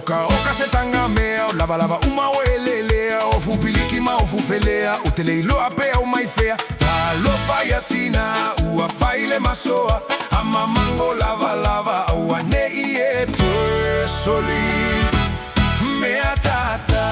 Okaoka se tagamea, o lava lava uma o elelea, o fupiliki ma o fufelea, o teleiloa pea o maifea. Talofa yatina, ua faile masoa, ama mango lava lava, ua nei e toe soli, mea tata.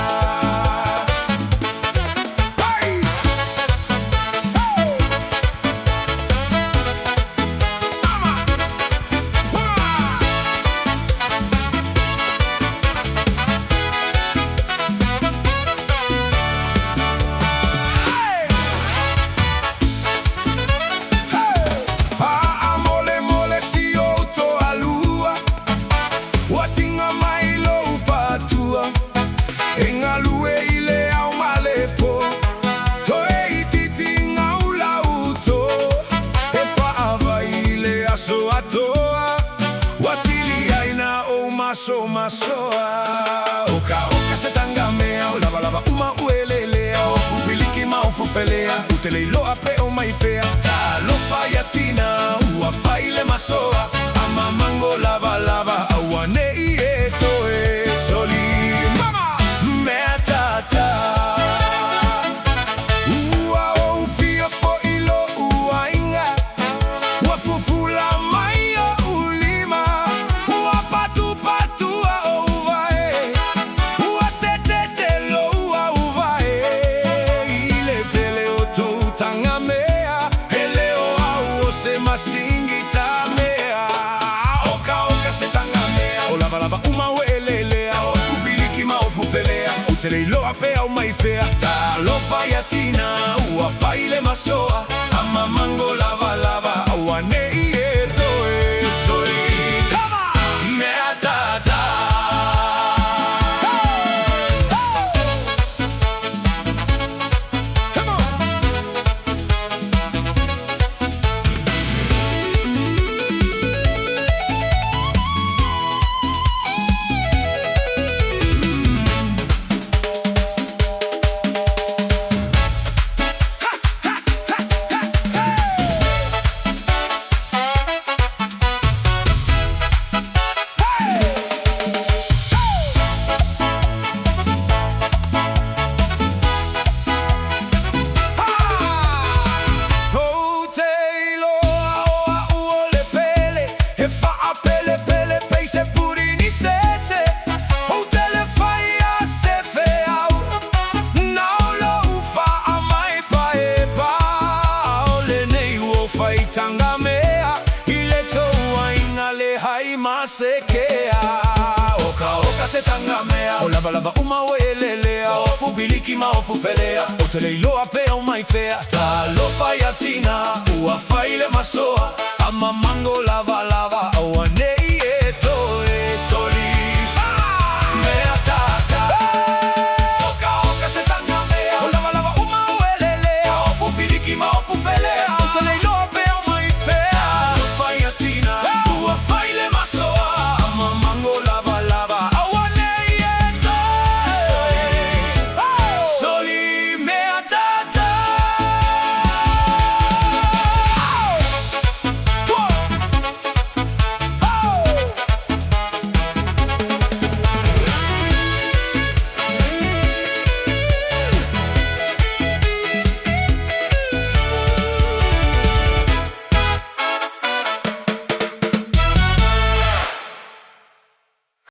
Masoa Okaoka se tagamea, o lava lava uma o elelea, o fupiliki ma o fufelea, o teleiloa pe o maifea. Talofa yatina, ua faile masoa, ama mango lava lava, ua nei e toe soli, mama, mea tata. Ua o fia fo ilo ua inga, ua fufula mai o ulima, ua patu patu. Masigi Kamea, Okaoka se tagamea, o lava lava uma o elelea, o fupiliki ma o fufelea, o teleiloa pea o maifea. Talofa yatina, ua faile masoa, ama mango lava lava, ua nei e toe soli, mea tata. Tagamea, ileto waingale hai masekea. Okaoka se tagamea, o lava lava uma o elelea, o fupiliki ma o fufelea, o teleiloa pea o maifea. Talofa yatina, ua faile masoa, ama mango lava lava.